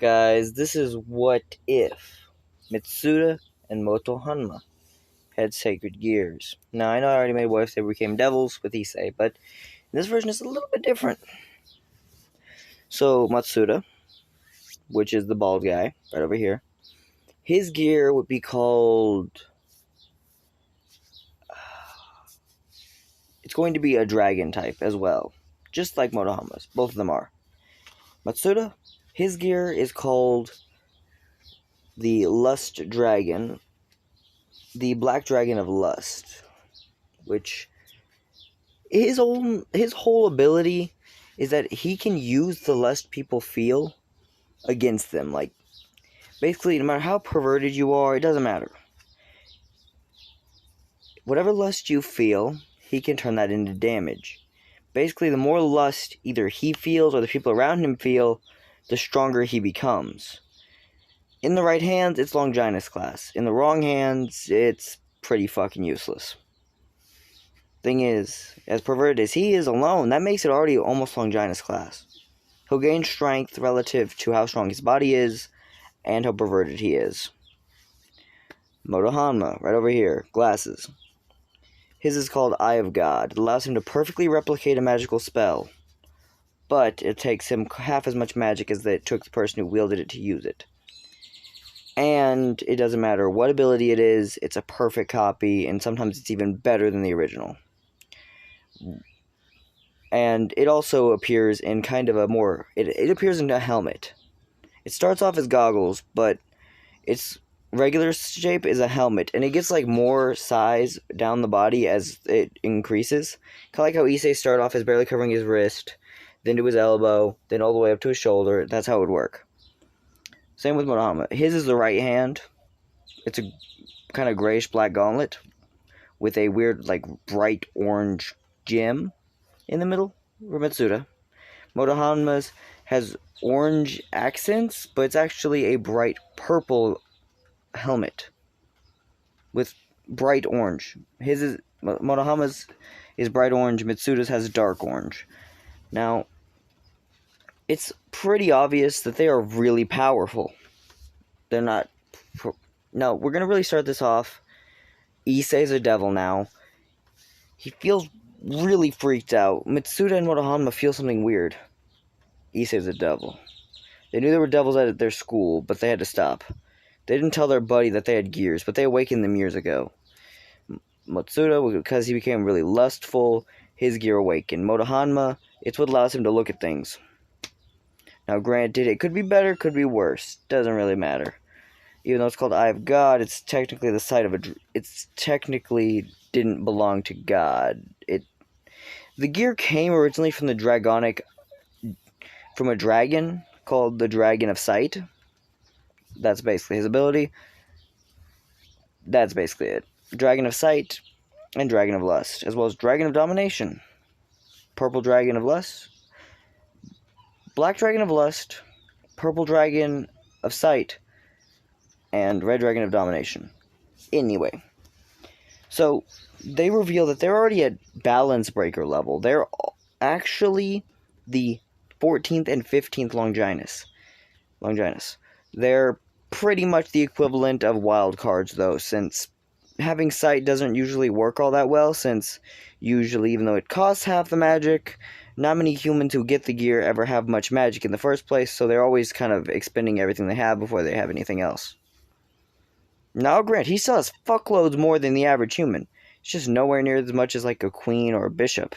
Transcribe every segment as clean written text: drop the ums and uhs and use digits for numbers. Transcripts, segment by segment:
Guys, this is what if Matsuda and Motohama had sacred gears. Now, I know I already made what if they became devils with Issei, but this version is a little bit different. So, Matsuda, which is the bald guy right over here, his gear would be called... It's going to be a dragon type as well, just like Motohama's. Both of them are. Matsuda, his gear is called the Lust Dragon, the Black Dragon of Lust, which his whole ability is that he can use the lust people feel against them. Like, basically, no matter how perverted you are, it doesn't matter. Whatever lust you feel, he can turn that into damage. Basically, the more lust either he feels or the people around him feel, the stronger he becomes. In the right hands, it's Longinus class. In the wrong hands, it's pretty fucking useless. Thing is, as perverted as he is alone, that makes it already almost Longinus class. He'll gain strength relative to how strong his body is, and how perverted he is. Motohama, right over here, glasses. His is called Eye of God. It allows him to perfectly replicate a magical spell, but it takes him half as much magic as it took the person who wielded it to use it. And it doesn't matter what ability it is, it's a perfect copy, and sometimes it's even better than the original. And it also appears in kind of a more... It appears in a helmet. It starts off as goggles, but its regular shape is a helmet, and it gets like more size down the body as it increases. Kind of like how Issei started off as barely covering his wrist, then to his elbow, then all the way up to his shoulder. That's how it would work. Same with Motohama. His is the right hand. It's a kind of grayish-black gauntlet with a weird, like, bright orange gem in the middle. For Matsuda. Motohama's has orange accents, but it's actually a bright purple helmet with bright orange. Motohama's is bright orange. Matsuda's has dark orange. Now, it's pretty obvious that they are really powerful. They're not... No, we're going to really start this off. Issei's a devil now. He feels really freaked out. Matsuda and Motohama feel something weird. Issei's a devil. They knew there were devils at their school, but they had to stop. They didn't tell their buddy that they had gears, but they awakened them years ago. Matsuda, because he became really lustful, his gear awakened. Motohama, it's what allows him to look at things. Now, granted, it could be better, could be worse. Doesn't really matter. Even though it's called Eye of God, it's technically the site of it's technically didn't belong to God. The gear came originally from the from a dragon called the Dragon of Sight. That's basically his ability. That's basically it. Dragon of Sight and Dragon of Lust, as well as Dragon of Domination. Purple Dragon of Lust. Black Dragon of Lust, Purple Dragon of Sight, and Red Dragon of Domination. Anyway, so they reveal that they're already at Balance Breaker level. They're actually the 14th and 15th Longinus. They're pretty much the equivalent of wild cards, though, since having sight doesn't usually work all that well, since usually, even though it costs half the magic, not many humans who get the gear ever have much magic in the first place, so they're always kind of expending everything they have before they have anything else. Now, grant, he still has fuckloads more than the average human. It's just nowhere near as much as like a queen or a bishop.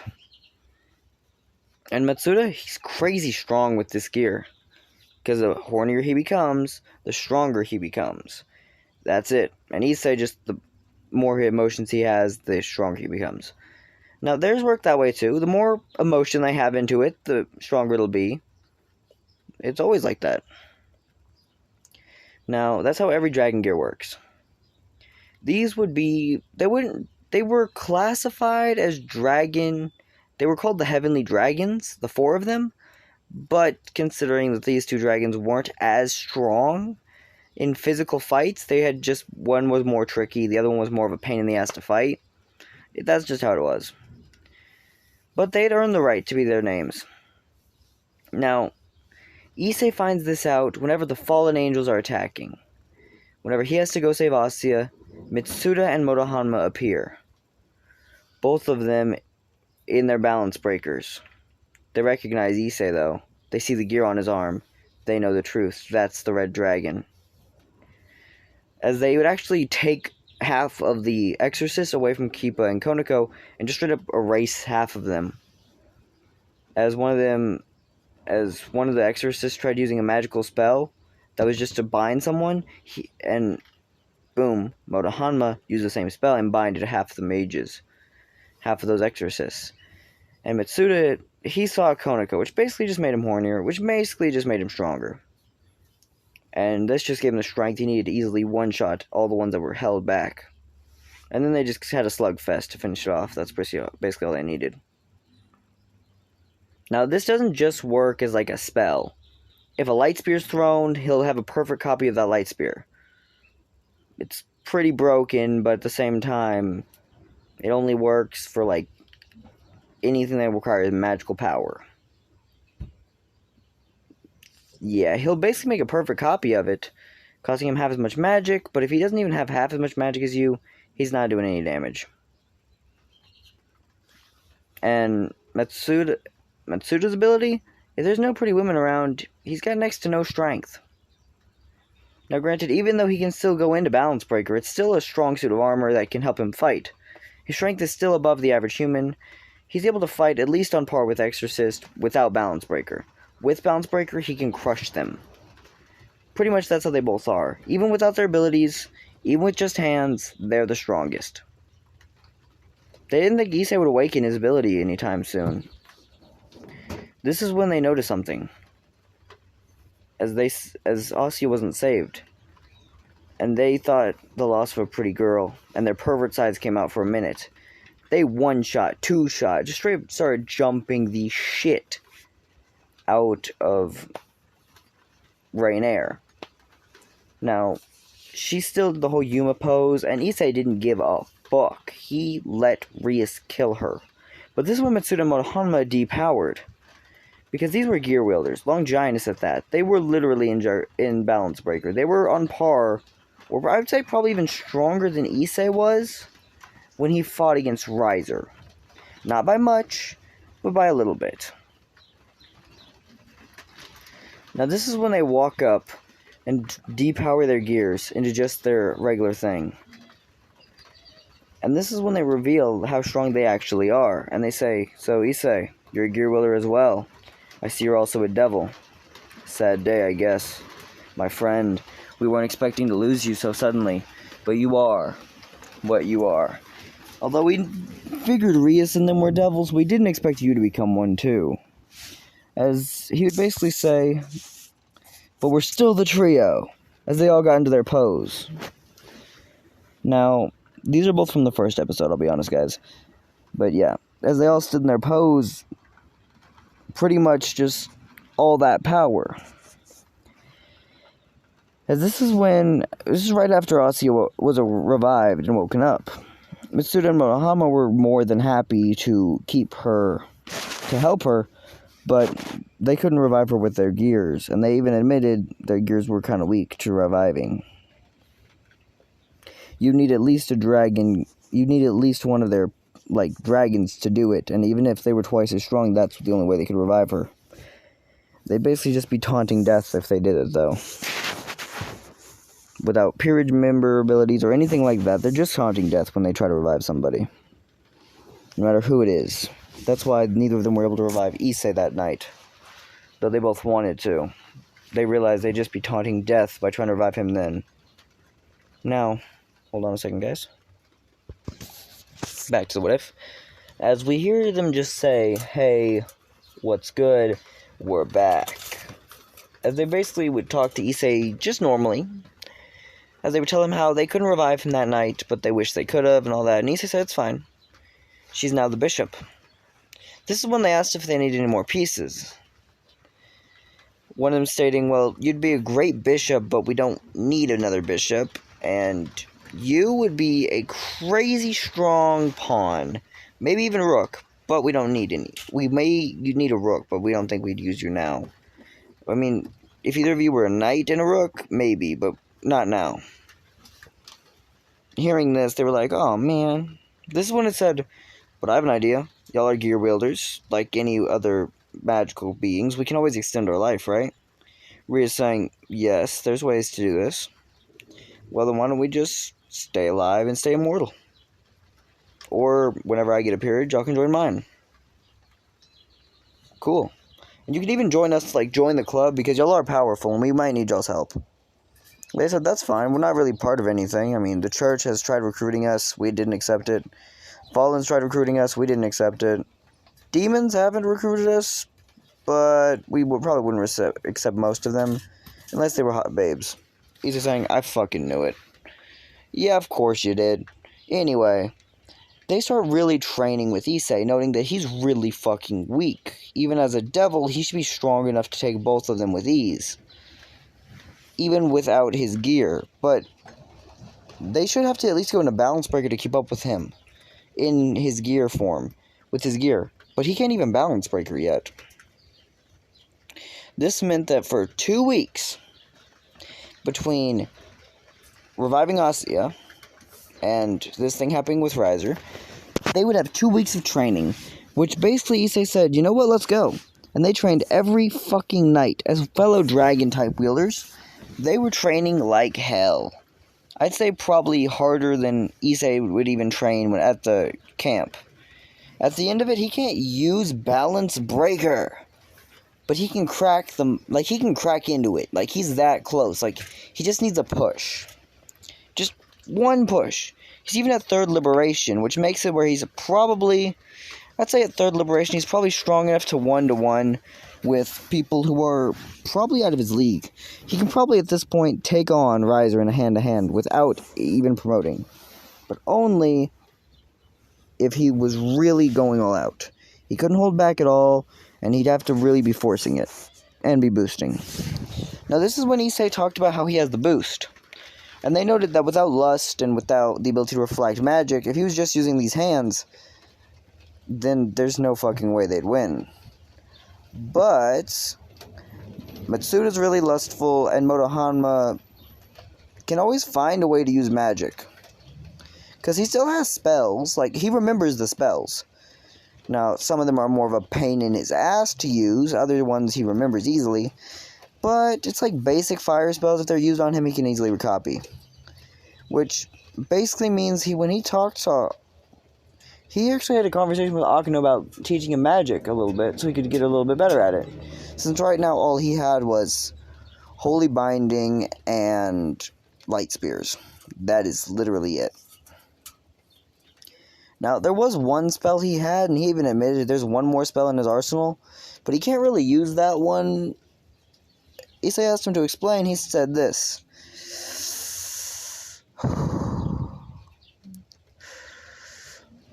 And Matsuda, he's crazy strong with this gear. Because the hornier he becomes, the stronger he becomes. That's it. And Issei, just the more emotions he has, the stronger he becomes. Now, theirs work that way too. The more emotion they have into it, the stronger it'll be. It's always like that. Now, that's how every dragon gear works. These would be... They were classified as dragon... They were called the Heavenly Dragons, the 4 of them. But considering that these 2 dragons weren't as strong in physical fights, they had just... One was more tricky, the other one was more of a pain in the ass to fight. That's just how it was. But they'd earned the right to be their names. Now, Issei finds this out whenever the fallen angels are attacking. Whenever he has to go save Asuya, Matsuda and Motohama appear. Both of them in their balance breakers. They recognize Issei, though. They see the gear on his arm. They know the truth. That's the Red Dragon. As they would actually take half of the exorcists away from Kippa and Koneko and just straight up erase half of them. As one of the exorcists tried using a magical spell that was just to bind someone, and boom, Motohama used the same spell and binded half of the mages, half of those exorcists. And Matsuda, he saw Koneko, which basically just made him hornier, which basically just made him stronger. And this just gave him the strength he needed to easily one-shot all the ones that were held back. And then they just had a slugfest to finish it off. That's basically all they needed. Now, this doesn't just work as like a spell. If a light spear's thrown, he'll have a perfect copy of that light spear. It's pretty broken, but at the same time, it only works for like anything that requires magical power. Yeah, he'll basically make a perfect copy of it, costing him half as much magic, but if he doesn't even have half as much magic as you, he's not doing any damage. And Matsuda's ability, if there's no pretty women around, he's got next to no strength. Now granted, even though he can still go into Balance Breaker, it's still a strong suit of armor that can help him fight. His strength is still above the average human. He's able to fight at least on par with Exorcist without Balance Breaker. With Balance Breaker, he can crush them. Pretty much that's how they both are. Even without their abilities, even with just hands, they're the strongest. They didn't think Issei would awaken his ability anytime soon. This is when they notice something. As Asuya wasn't saved. And they thought the loss of a pretty girl, and their pervert sides came out for a minute. They one-shot, two-shot, just straight up started jumping the shit out of Rainair. Now, she still did the whole Yuma pose, and Issei didn't give a fuck. He let Rias kill her. But this is when Matsuda and Motohama depowered. Because these were gear wielders, long giantess at that. They were literally in Balance Breaker. They were on par, or I would say probably even stronger than Issei was when he fought against Riser. Not by much, but by a little bit. Now this is when they walk up and depower their gears into just their regular thing. And this is when they reveal how strong they actually are. And they say, "So Issei, you're a gear wielder as well. I see you're also a devil. Sad day, I guess. My friend, we weren't expecting to lose you so suddenly, but you are what you are. Although we figured Rias and them were devils, we didn't expect you to become one too." As he would basically say, "But we're still the trio," as they all got into their pose. Now, these are both from the first episode, I'll be honest, guys. But yeah, as they all stood in their pose, pretty much just all that power. As this is right after Asuya was revived and woken up. Matsuda and Motohama were more than happy to help her, but they couldn't revive her with their gears, and they even admitted their gears were kind of weak to reviving. You need at least one of their dragons to do it, and even if they were twice as strong, that's the only way they could revive her. They'd basically just be taunting death if they did it, though. Without peerage member abilities or anything like that, they're just taunting death when they try to revive somebody. No matter who it is. That's why neither of them were able to revive Issei that night. Though they both wanted to. They realized they'd just be taunting death by trying to revive him then. Now, hold on a second, guys. Back to the what if. As we hear them just say, "Hey, what's good? We're back." As they basically would talk to Issei just normally. As they would tell him how they couldn't revive him that night, but they wish they could have and all that. And Issei said it's fine. She's now the bishop. This is when they asked if they needed any more pieces. One of them stating, "Well, you'd be a great bishop, but we don't need another bishop. And you would be a crazy strong pawn. Maybe even a rook, but we don't need any. You'd need a rook, but we don't think we'd use you now." I mean, if either of you were a knight and a rook, maybe, but not now. Hearing this, they were like, oh man. This is when it said, but I have an idea. Y'all are gear wielders, like any other magical beings. We can always extend our life, right? Rhea's saying, yes, there's ways to do this. Well, then why don't we just stay alive and stay immortal? Or, whenever I get a period, y'all can join mine. Cool. And you can even join us, like, join the club, because y'all are powerful, and we might need y'all's help. They said, that's fine, we're not really part of anything. I mean, the church has tried recruiting us, we didn't accept it. Fallen's tried recruiting us, we didn't accept it. Demons haven't recruited us, but we probably wouldn't accept most of them, unless they were hot babes. He's just saying, I fucking knew it. Yeah, of course you did. Anyway, they start really training with Issei, noting that he's really fucking weak. Even as a devil, he should be strong enough to take both of them with ease. Even without his gear. But they should have to at least go into balance breaker to keep up with him. In his gear form. With his gear. But he can't even balance breaker yet. This meant that for 2 weeks, between reviving Asya and this thing happening with Riser, they would have 2 weeks of training, which basically Issei said, you know what, let's go. And they trained every fucking night as fellow dragon-type wielders. They were training like hell. I'd say probably harder than Issei would even train when at the camp. At the end of it, he can't use balance breaker. But he can crack them, like, he can crack into it. Like, he's that close. Like, he just needs a push. Just one push. He's even at third liberation, which makes it where he's probably, I'd say at third liberation, he's probably strong enough to one-to-one with people who are probably out of his league. He can probably, at this point, take on Riser in a hand-to-hand without even promoting. But only if he was really going all out. He couldn't hold back at all, and he'd have to really be forcing it, and be boosting. Now this is when Issei talked about how he has the boost. And they noted that without lust, and without the ability to reflect magic, if he was just using these hands, then there's no fucking way they'd win. But Matsuda's really lustful, and Motohama can always find a way to use magic. Because he still has spells, like, he remembers the spells. Now, some of them are more of a pain in his ass to use, other ones he remembers easily. But it's like basic fire spells, if they're used on him, he can easily recopy. Which basically means when he talked to... He actually had a conversation with Akano about teaching him magic a little bit, so he could get a little bit better at it. Since right now all he had was Holy Binding and Light Spears. That is literally it. Now, there was one spell he had, and he even admitted there's one more spell in his arsenal, but he can't really use that one. Issei asked him to explain, he said this.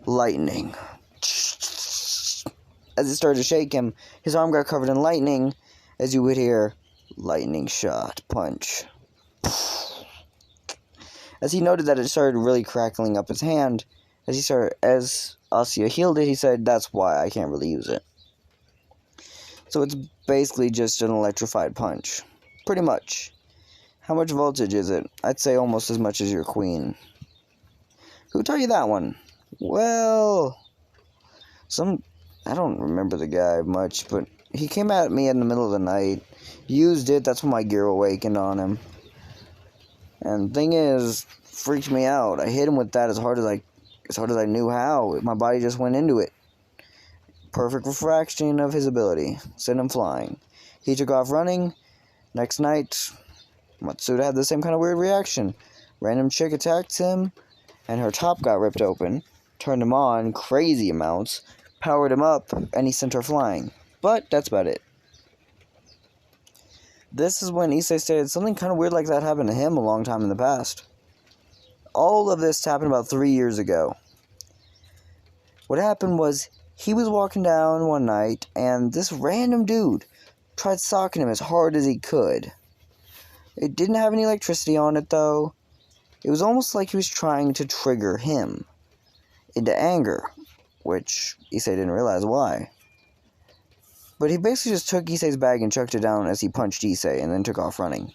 Lightning. As it started to shake him, his arm got covered in lightning, as you would hear, lightning shot, punch. As he noted that it started really crackling up his hand, as Asya healed it, he said, that's why I can't really use it. So it's basically just an electrified punch. Pretty much. How much voltage is it? I'd say almost as much as your queen. Who taught you that one? Well, I don't remember the guy much, but he came at me in the middle of the night, used it, that's when my gear awakened on him. And thing is, freaked me out. I hit him with that as hard as I knew how. My body just went into it. Perfect refraction of his ability. Sent him flying. He took off running. Next night, Matsuda had the same kind of weird reaction. Random chick attacked him, and her top got ripped open. Turned him on crazy amounts. Powered him up, and he sent her flying. But that's about it. This is when Issei stated something kind of weird like that happened to him a long time in the past. All of this happened about 3 years ago. What happened was, he was walking down one night, and this random dude tried socking him as hard as he could. It didn't have any electricity on it, though. It was almost like he was trying to trigger him into anger, which Issei didn't realize why. But he basically just took Issei's bag and chucked it down as he punched Issei and then took off running.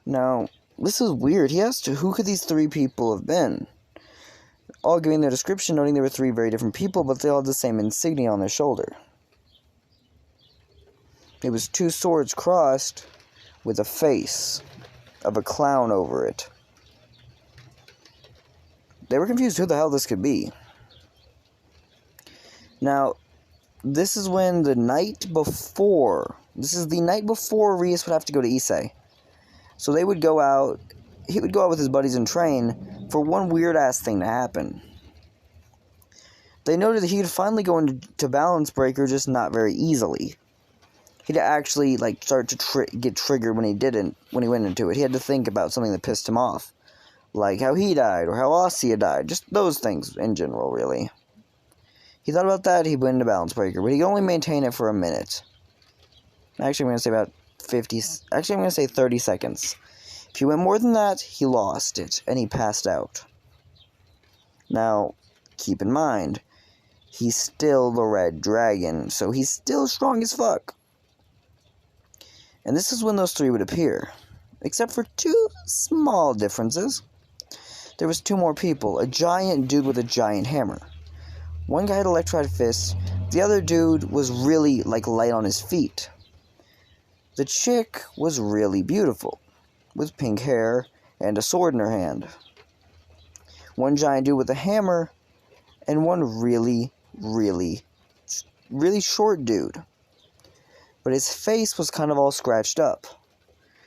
Now, this is weird. He asked who could these 3 people have been? All giving their description, noting they were 3 very different people, but they all had the same insignia on their shoulder. It was 2 swords crossed with a face of a clown over it. They were confused who the hell this could be. Now, this is when the night before, this is the night before Rias would have to go to Issei. So they would go out, he would go out with his buddies and train for one weird-ass thing to happen. They noted that he could finally go into Balance Breaker, just not very easily. He'd actually, like, start to get triggered when he went into it. He had to think about something that pissed him off. Like how he died, or how Asya died. Just those things in general, really. He thought about that, he went into Balance Breaker, but he could only maintain it for a minute. Actually, I'm going to say about 30 seconds. If he went more than that, he lost it, and he passed out. Now, keep in mind, he's still the Red Dragon, so he's still strong as fuck. And this is when those 3 would appear. Except for 2 small differences. There was 2 more people. A giant dude with a giant hammer. One guy had electrified fists. The other dude was really, like, light on his feet. The chick was really beautiful, with pink hair and a sword in her hand. One giant dude with a hammer, and one really short dude. But his face was kind of all scratched up.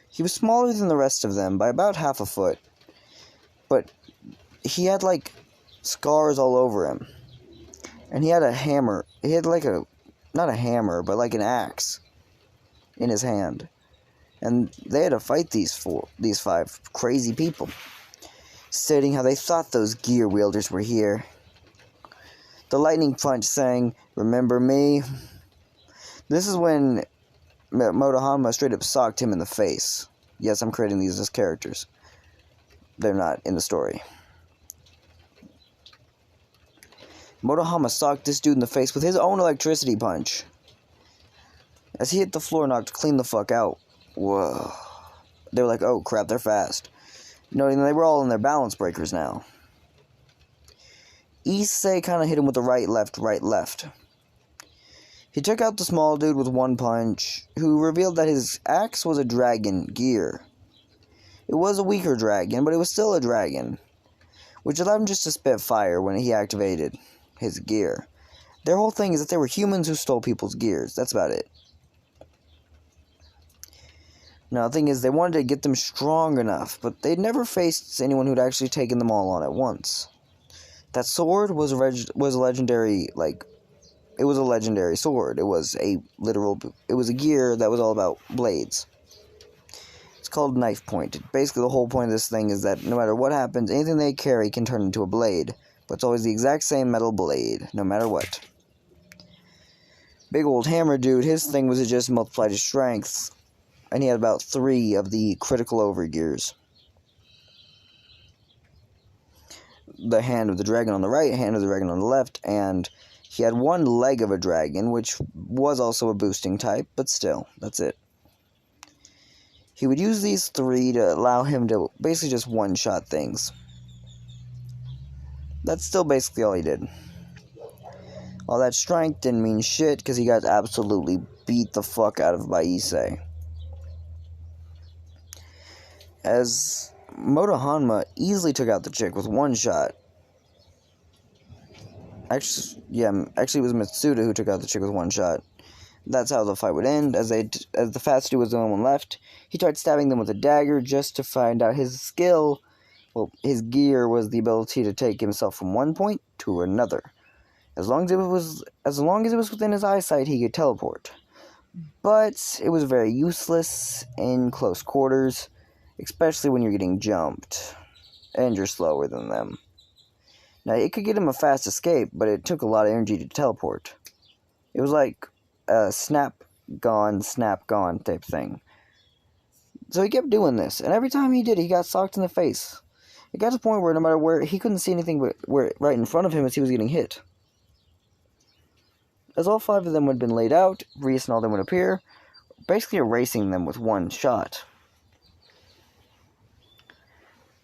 He was smaller than the rest of them by about half a foot, but he had, like, scars all over him. And he had a hammer. He had, like, not a hammer, but like an axe in his hand. And they had to fight these 5 crazy people, stating how they thought those gear wielders were here. The lightning punch saying, "Remember me?" This is when Motohama straight up socked him in the face. Yes, I'm creating these as characters. They're not in the story. Motohama socked this dude in the face with his own electricity punch. As he hit the floor, knocked clean the fuck out. Whoa. They were like, oh crap, they're fast. Noting they were all in their balance breakers now. Issei kind of hit him with the right, left. He took out the small dude with one punch, who revealed that his axe was a dragon gear. It was a weaker dragon, but it was still a dragon, which allowed him just to spit fire when he activated his gear. Their whole thing is that they were humans who stole people's gears. That's about it. Now, the thing is, they wanted to get them strong enough, but they'd never faced anyone who'd actually taken them all on at once. That sword was a legendary, like, it was a legendary sword. It was a gear that was all about blades. It's called knife point. Basically, the whole point of this thing is that no matter what happens, anything they carry can turn into a blade, but it's always the exact same metal blade, no matter what. Big old hammer dude, his thing was to just multiply his strength, and he had about 3 of the critical overgears. The hand of the dragon on the right, hand of the dragon on the left, and he had 1 leg of a dragon, which was also a boosting type, but still, that's it. He would use these 3 to allow him to basically just one-shot things. That's still basically all he did. All that strength didn't mean shit, because he got absolutely beat the fuck out of by Issei. As Motohama easily took out the chick with 1 shot. Actually, it was Matsuda who took out the chick with 1 shot. That's how the fight would end. As the fast dude was the only one left, he tried stabbing them with a dagger just to find out his skill. Well, his gear was the ability to take himself from one point to another. As long as it was within his eyesight, he could teleport. But it was very useless in close quarters, especially when you're getting jumped and you're slower than them. Now, it could get him a fast escape, but it took a lot of energy to teleport. It was like a snap gone type thing. So he kept doing this, and every time he did, he got socked in the face. It got to the point where no matter where, he couldn't see anything but right in front of him as he was getting hit. As all 5 of them had been laid out, Rias and all them would appear, basically erasing them with one shot.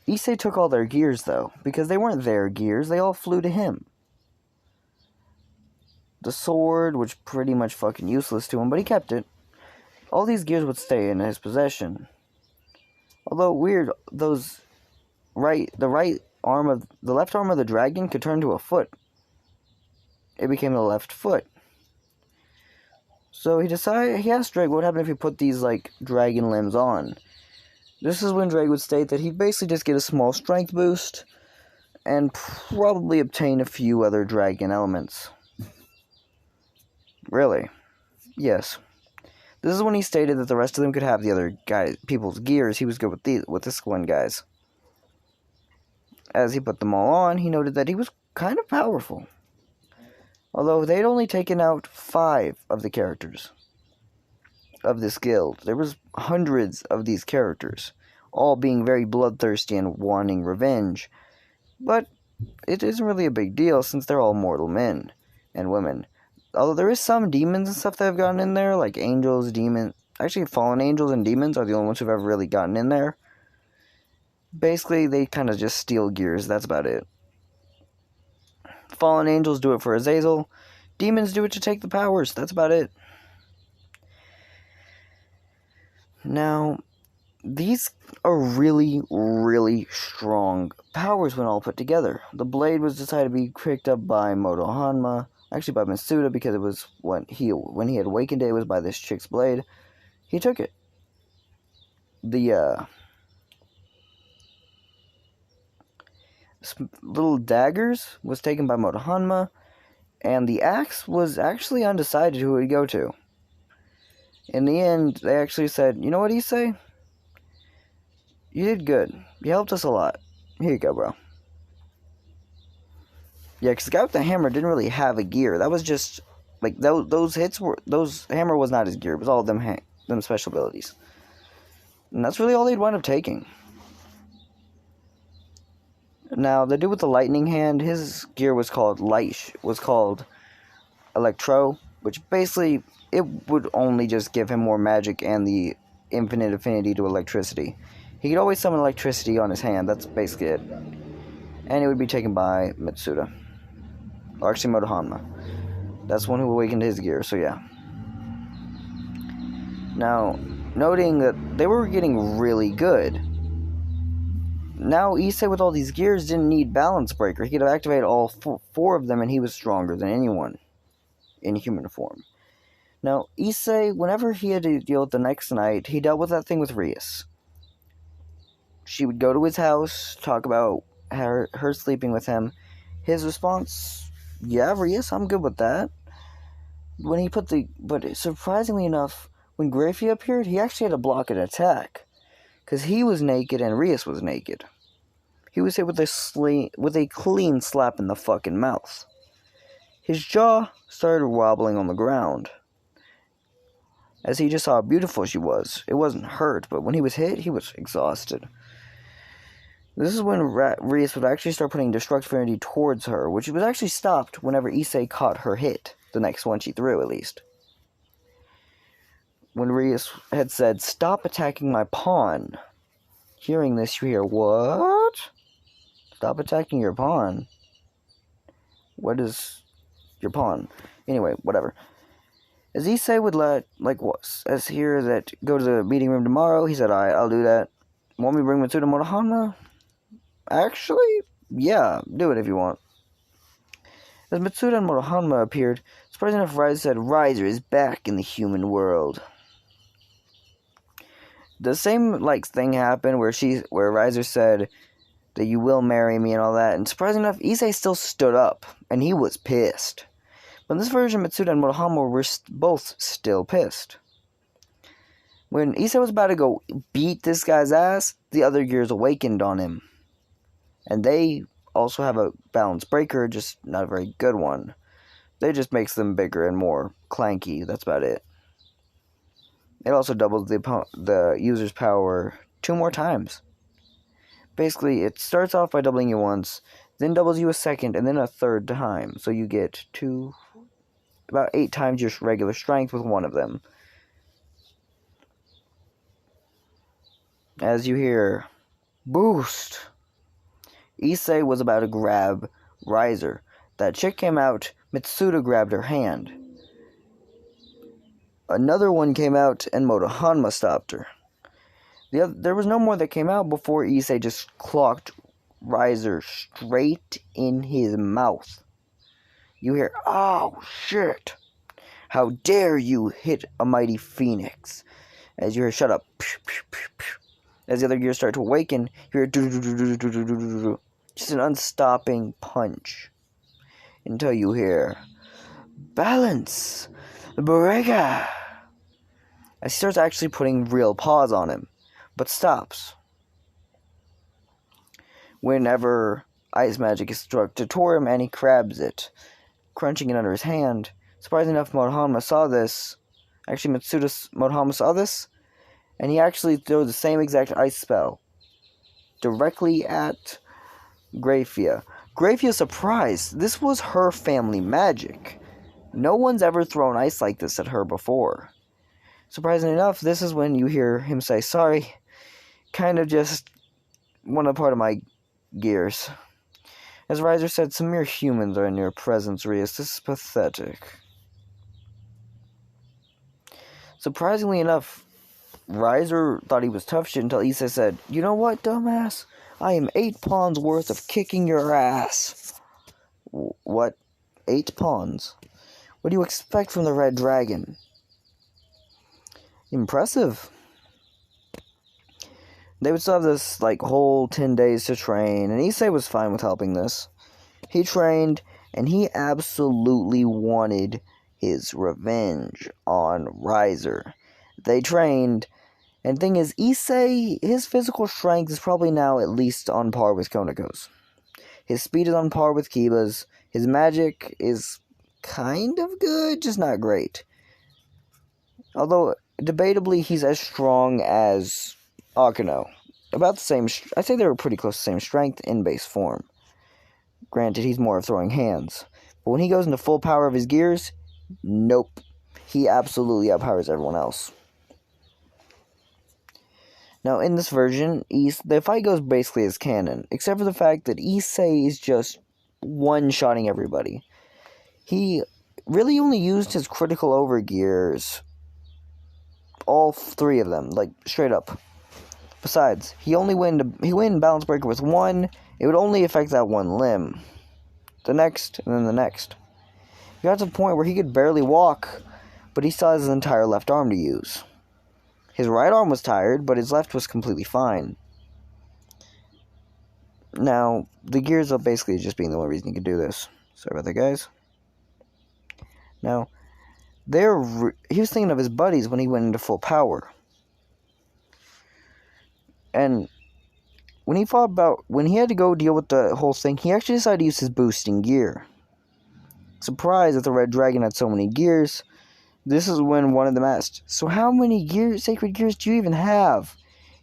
Issei took all their gears, though, because they weren't their gears, they all flew to him. The sword, which pretty much fucking useless to him, but he kept it. All these gears would stay in his possession. Although weird, the left arm of the dragon could turn to a foot. It became the left foot. So he asked Drake what would happen if he put these, like, dragon limbs on. This is when Drake would state that he'd basically just get a small strength boost and probably obtain a few other dragon elements. Really? Yes. This is when he stated that the rest of them could have the other people's gears. He was good with this one guy's. As he put them all on, he noted that he was kind of powerful. Although they'd only taken out 5 of the characters of this guild. There was hundreds of these characters, all being very bloodthirsty and wanting revenge. But it isn't really a big deal since they're all mortal men and women. Although there is some demons and stuff that have gotten in there, like angels, demons. Actually, fallen angels and demons are the only ones who've ever really gotten in there. Basically, they kind of just steal gears. That's about it. Fallen angels do it for Azazel. Demons do it to take the powers. That's about it. Now, these are really, really strong powers when all put together. The blade was decided to be picked up by Motohama. Actually, by Matsuda, because it was when he had awakened it was by this chick's blade. He took it. The little daggers was taken by Motohama, and the axe was actually undecided who it would go to. In the end, they actually said, "You know what, Issei? You did good. You helped us a lot. Here you go, bro." Yeah, because the guy with the hammer didn't really have a gear. That was just, like, those hammer was not his gear. It was all them special abilities. And that's really all they'd wind up taking. Now, the dude with the lightning hand, his gear was called Electro, which basically, it would only just give him more magic and the infinite affinity to electricity. He could always summon electricity on his hand, that's basically it. And it would be taken by Matsuda. Or actually Motohama. That's one who awakened his gear, so yeah. Now, noting that they were getting really good, now Issei with all these gears didn't need Balance Breaker. He could have activated all 4 of them and he was stronger than anyone in human form. Now, Issei, whenever he had to deal with the next night, he dealt with that thing with Rias. She would go to his house, talk about her sleeping with him. His response, "Yeah, Rias, I'm good with that." But surprisingly enough, when Grafia appeared, he actually had to block an attack. Because he was naked and Rias was naked. He was hit with a clean slap in the fucking mouth. His jaw started wobbling on the ground, as he just saw how beautiful she was. It wasn't hurt, but when he was hit, he was exhausted. This is when Rias would actually start putting destructive energy towards her, which was actually stopped whenever Issei caught her hit. The next one she threw, at least. When Rias had said, "Stop attacking my pawn." Hearing this, you hear, "What? Stop attacking your pawn? What is your pawn?" Anyway, whatever. As Issei would go to the meeting room tomorrow, he said, "Alright, I'll do that. Want me to bring Matsuda Motohama?" Actually, yeah, do it if you want. As Matsuda and Motohama appeared, surprisingly enough, Riser said, "Riser is back in the human world." The same thing happened where Riser said that you will marry me and all that, and surprisingly enough, Issei still stood up, and he was pissed. But in this version, Matsuda and Motohama were both still pissed. When Issei was about to go beat this guy's ass, the other gears awakened on him. And they also have a balance breaker, just not a very good one. They just makes them bigger and more clanky, that's about it. It also doubles the user's power 2 more times. Basically, it starts off by doubling you once, then doubles you a second, and then a third time. So you get 2... about 8 times your regular strength with one of them. As you hear, boost! Issei was about to grab Riser. That chick came out, Matsuda grabbed her hand. Another one came out, and Motohama stopped her. There was no more that came out before Issei just clocked Riser straight in his mouth. You hear, oh shit! How dare you hit a mighty phoenix? As you hear, shut up. As the other gears start to awaken, you hear just an unstopping punch. Until you hear, balance! Borega! As he starts actually putting real paws on him, but stops. Whenever ice magic is struck to him, and he grabs it, crunching it under his hand. Surprisingly enough, Motohama saw this. Actually, Motohama saw this, and he actually threw the same exact ice spell directly at Grafia. Grafia's surprised. This was her family magic. No one's ever thrown ice like this at her before. Surprisingly enough, this is when you hear him say, sorry, kind of just one part of my gears. As Riser said, some mere humans are in your presence, Rias. This is pathetic. Surprisingly enough, Riser thought he was tough shit until Issei said, you know what, dumbass? I am 8 pawns worth of kicking your ass. What? 8 pawns? What do you expect from the Red Dragon? Impressive. They would still have this, whole 10 days to train, and Issei was fine with helping this. He trained, and he absolutely wanted his revenge on Riser. They trained, and the thing is, Issei, his physical strength is probably now at least on par with Konoko's. His speed is on par with Kiba's. His magic is kind of good, just not great. Although, debatably, he's as strong as Akuno. About the same, I'd say they were pretty close to the same strength in base form. Granted, he's more of throwing hands. But when he goes into full power of his gears, nope. He absolutely outpowers everyone else. Now, in this version, the fight goes basically as canon, except for the fact that Issei is just one-shotting everybody. He really only used his critical overgears, all 3 of them, straight up. Besides, he went balance breaker with 1. It would only affect that 1 limb. The next, and then the next. He got to the point where he could barely walk, but he still has his entire left arm to use. His right arm was tired, but his left was completely fine. Now, the gears are basically just being the only reason he could do this. Sorry about that, guys. Now, he was thinking of his buddies when he went into full power. And when he had to go deal with the whole thing, he actually decided to use his boosting gear. Surprised that the Red Dragon had so many gears, this is when one of them asked, so how many sacred gears do you even have?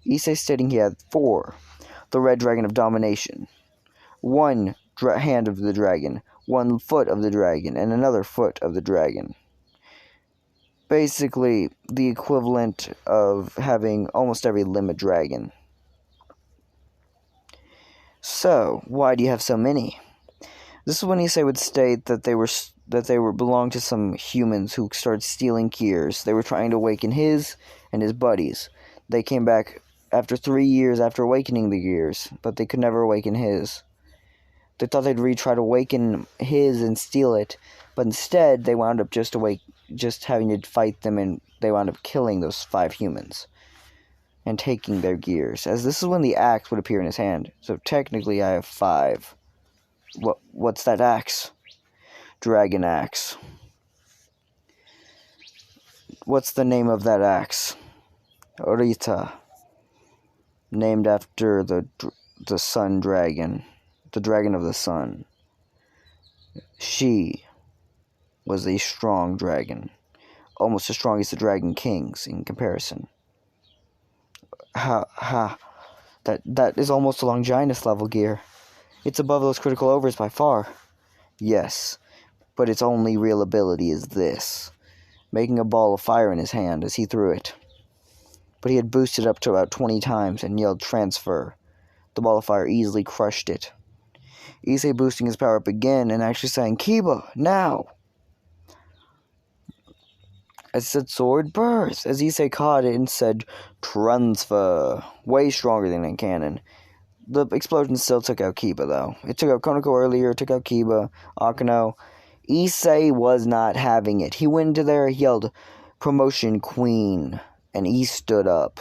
Issei stating he had 4. The Red Dragon of Domination. 1 hand of the dragon, 1 foot of the dragon, and another foot of the dragon. Basically, the equivalent of having almost every limit dragon. So, why do you have so many? This is when Issei would state that they belonged to some humans who started stealing gears. They were trying to awaken his and his buddies. They came back after 3 years after awakening the gears, but they could never awaken his. They thought they'd retry to awaken his and steal it, but instead they wound up just having to fight them, and they wound up killing those 5 humans and taking their gears, as this is when the axe would appear in his hand. So technically I have 5. What's that axe? Dragon axe. What's the name of that axe? Orita. Named after the sun dragon. The dragon of the sun. She was a strong dragon. Almost as strong as the Dragon Kings in comparison. That is almost a Longinus level gear. It's above those critical overs by far. Yes. but its only real ability is this, making a ball of fire in his hand as he threw it. But he had boosted up to about 20 times and yelled transfer. The ball of fire easily crushed it. Issei boosting his power up again and actually saying, "Kiba, now!" As it said sword, burst, as Issei caught it and said transfer. Way stronger than a cannon. The explosion still took out Kiba, though. It took out Konako earlier, took out Kiba, Akano. Issei was not having it. He went into there, yelled, "Promotion Queen," and he stood up.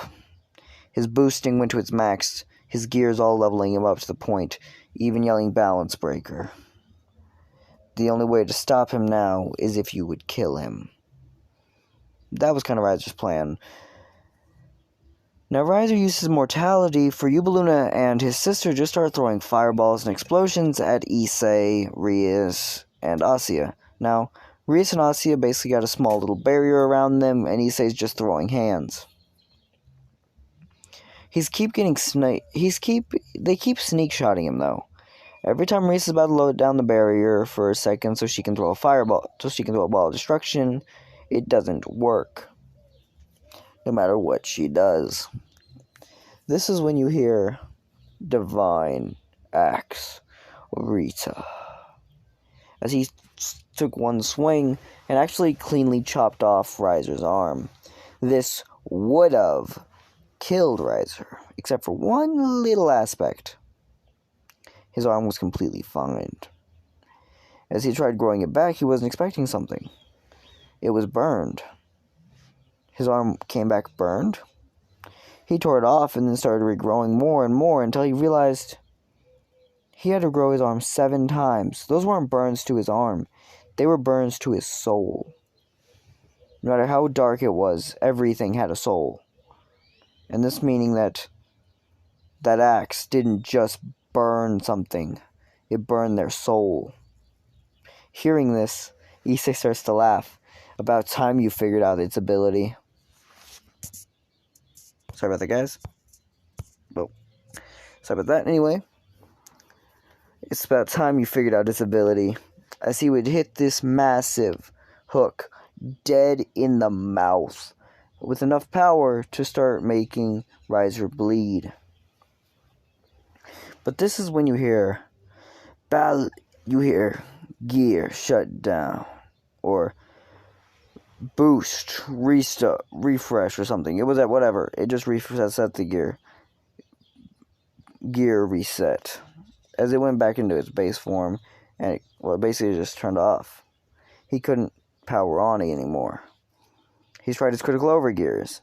His boosting went to its max, his gears all leveling him up to the point, even yelling balance breaker. The only way to stop him now is if you would kill him. That was kind of Riser's plan. Now Riser used his mortality for Yubaluna and his sister just started throwing fireballs and explosions at Issei, Rias, and Asya. Now, Rias and Asya basically got a small little barrier around them, and Issei's just throwing hands. They keep sneak-shotting him, though. Every time Rias is about to load down the barrier for a second so she can throw a fireball, so she can throw a ball of destruction, it doesn't work. No matter what she does. This is when you hear Divine Axe Rita. As he took one swing and actually cleanly chopped off Riser's arm. This would have killed Riser, except for one little aspect. His arm was completely fine. As he tried growing it back, he wasn't expecting something. It was burned. His arm came back burned. He tore it off and then started regrowing more and more until he realized he had to grow his arm 7 times. Those weren't burns to his arm. They were burns to his soul. No matter how dark it was, everything had a soul. And this meaning that axe didn't just burn something. It burned their soul. Hearing this, Issei starts to laugh. About time you figured out its ability. Sorry about that, guys. Well, sorry about that. Anyway, it's about time you figured out its ability. As he would hit this massive hook dead in the mouth with enough power to start making Riser bleed. But this is when you hear gear shut down or boost, restart, refresh or something. It was at whatever. It just reset the gear. Gear reset. As it went back into its base form, and it basically just turned off. He couldn't power on it anymore. He tried his critical over gears.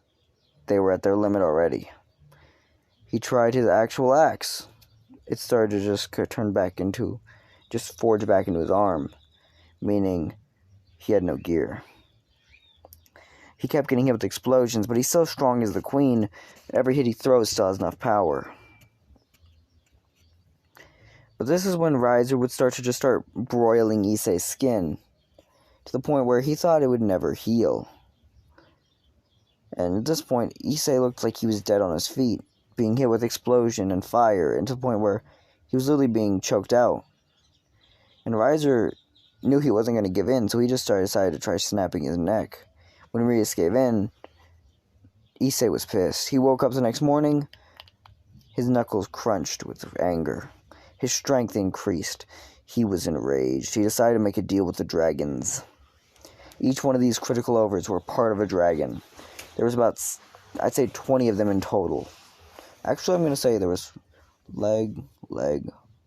They were at their limit already. He tried his actual axe. It started to just forge back into his arm, meaning he had no gear. He kept getting hit with explosions, but he's so strong as the queen, every hit he throws still has enough power. But this is when Riser would start broiling Issei's skin, to the point where he thought it would never heal. And at this point, Issei looked like he was dead on his feet, being hit with explosion and fire, and to the point where he was literally being choked out. And Riser knew he wasn't going to give in, so he just decided to try snapping his neck. When Rias gave in, Issei was pissed. He woke up the next morning, his knuckles crunched with anger. His strength increased. He was enraged. He decided to make a deal with the dragons. Each one of these critical overs were part of a dragon. There was about, I'd say, 20 of them in total. Actually, I'm going to say there was leg,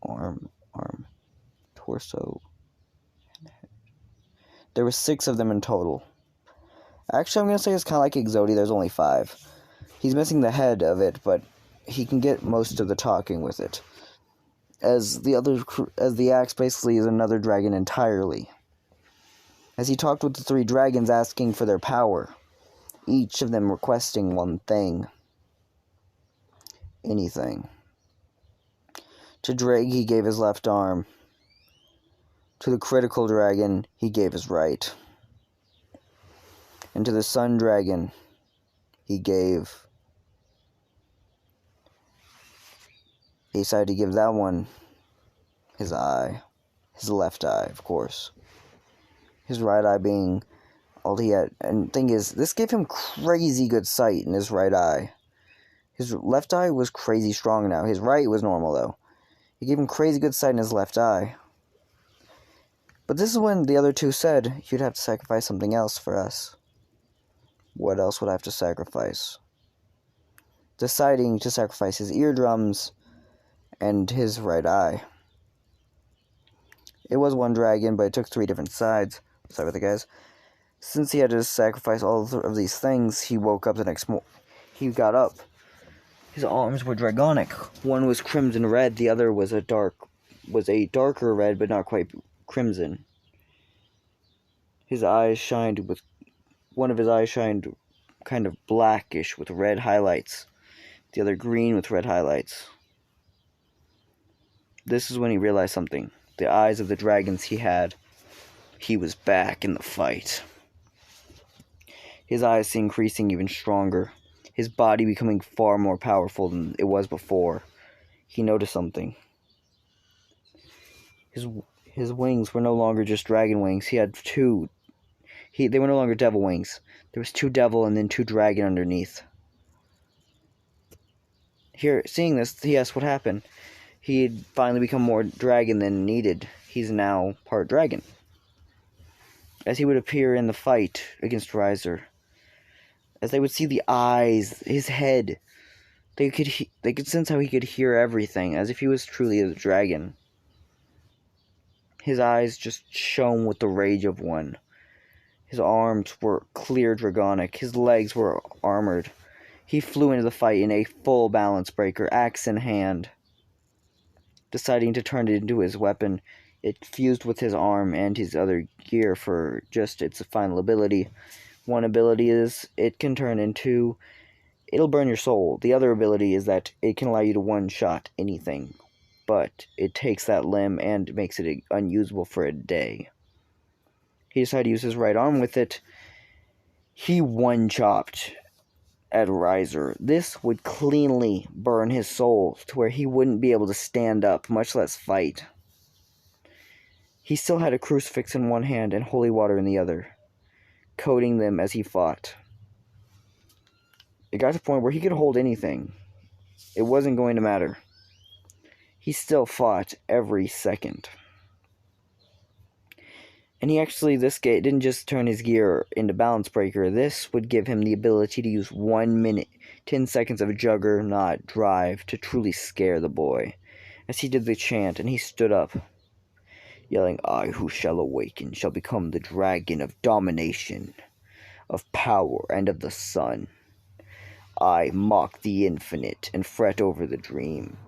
arm, torso, and head. There were 6 of them in total. Actually, I'm going to say it's kind of like Exodi. There's only 5. He's missing the head of it, but he can get most of the talking with it. As the axe basically is another dragon entirely. As he talked with the 3 dragons asking for their power, each of them requesting one thing. Anything. To Drake, he gave his left arm. To the critical dragon, he gave his right. And to the sun dragon, he decided to give that one his eye. His left eye, of course. His right eye being all he had. And the thing is, this gave him crazy good sight in his right eye. His left eye was crazy strong now. His right was normal, though. It gave him crazy good sight in his left eye. But this is when the other two said, you'd have to sacrifice something else for us. What else would I have to sacrifice? Deciding to sacrifice his eardrums and his right eye. It was one dragon, but it took 3 different sides. Sorry about that, guys. Since he had to sacrifice all of these things, he woke up the next morning. He got up. His arms were dragonic. One was crimson red, the other was a darker red, but not quite crimson. His eyes shined with... One of his eyes shined kind of blackish with red highlights. The other green with red highlights. This is when he realized something. The eyes of the dragons he had. He was back in the fight. His eyes increasing even stronger. His body becoming far more powerful than it was before. He noticed something. His wings were no longer just dragon wings. He had 2. They were no longer devil wings. There was 2 devil and then 2 dragon underneath. Here, seeing this, he asked what happened. He had finally become more dragon than needed. He's now part dragon. As he would appear in the fight against Riser, as they would see the eyes, his head, they could sense how he could hear everything, as if he was truly a dragon. His eyes just shone with the rage of one. His arms were clear dragonic. His legs were armored. He flew into the fight in a full balance breaker, axe in hand. Deciding to turn it into his weapon, it fused with his arm and his other gear for just its final ability. One ability is it can turn into... It'll burn your soul. The other ability is that it can allow you to one-shot anything. But it takes that limb and makes it unusable for a day. He decided to use his right arm with it. He one-chopped at Riser. This would cleanly burn his soul to where he wouldn't be able to stand up, much less fight. He still had a crucifix in one hand and holy water in the other, coating them as he fought. It got to the point where he could hold anything. It wasn't going to matter. He still fought every second. And he actually, this guy didn't just turn his gear into balance breaker. This would give him the ability to use 1 minute, 10 seconds of Juggernaut Drive to truly scare the boy. As he did the chant, and he stood up, yelling, I who shall awaken shall become the dragon of domination, of power, and of the sun. I mock the infinite and fret over the dream.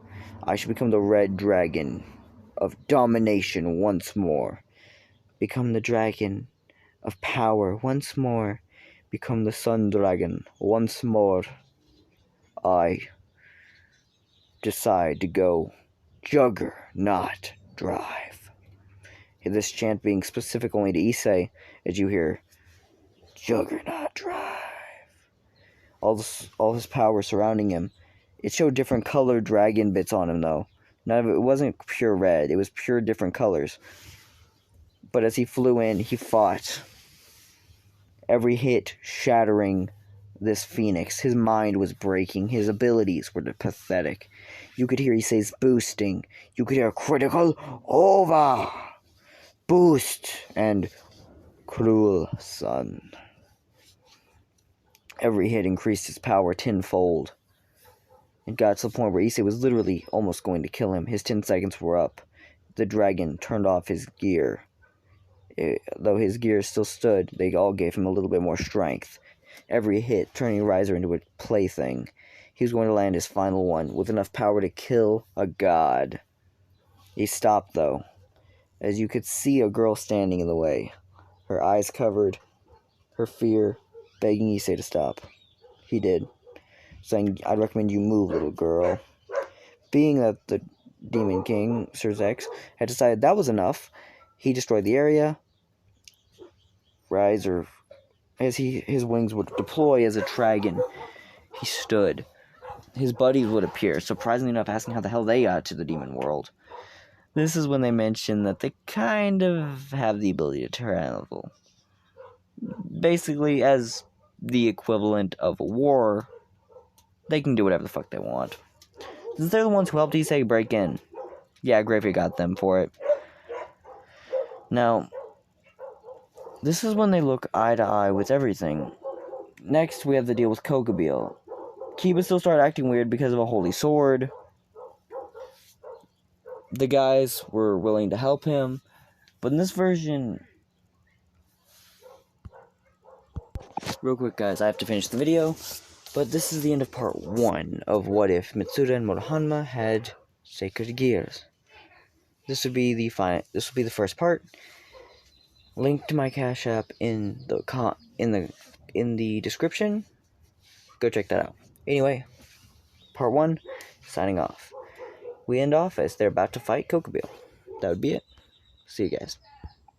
I shall become the red dragon of domination once more. Become the dragon of power once more. Become the sun dragon once more. I decide to go Juggernaut Drive. This chant being specific only to Issei, as you hear, Juggernaut Drive. All his power surrounding him. It showed different colored dragon bits on him, though. None of it wasn't pure red. It was pure different colors. But as he flew in, he fought. Every hit shattering this phoenix. His mind was breaking. His abilities were pathetic. You could hear Issei's boosting. You could hear critical over, boost, and cruel sun. Every hit increased his power tenfold. It got to the point where Issei was literally almost going to kill him. His 10 seconds were up. The dragon turned off his gear. Though his gear still stood, they all gave him a little bit more strength. Every hit turning Riser into a plaything. He was going to land his final one with enough power to kill a god. He stopped, though, as you could see a girl standing in the way, her eyes covered, her fear, begging Issei to stop. He did, saying, I'd recommend you move, little girl. Being that the Demon King, Sir Zex, had decided that was enough, he destroyed the area. Riser, as his wings would deploy as a dragon, he stood. His buddies would appear, surprisingly enough, asking how the hell they got to the demon world. This is when they mention that they kind of have the ability to travel. Basically, as the equivalent of a war, they can do whatever the fuck they want. Since they're the ones who helped Issei break in. Yeah, Gravy got them for it. Now, this is when they look eye to eye with everything. Next, we have the deal with Kokobeel. Kiba still started acting weird because of a holy sword. The guys were willing to help him, but in this version... Real quick, guys, I have to finish the video, but this is the end of part 1 of What If Matsuda and Motohama had sacred gears. This would be the first part. Link to my Cash App in the description. Go check that out. Anyway, part 1, signing off. We end off as they're about to fight Kokobeel. That would be it. See you guys.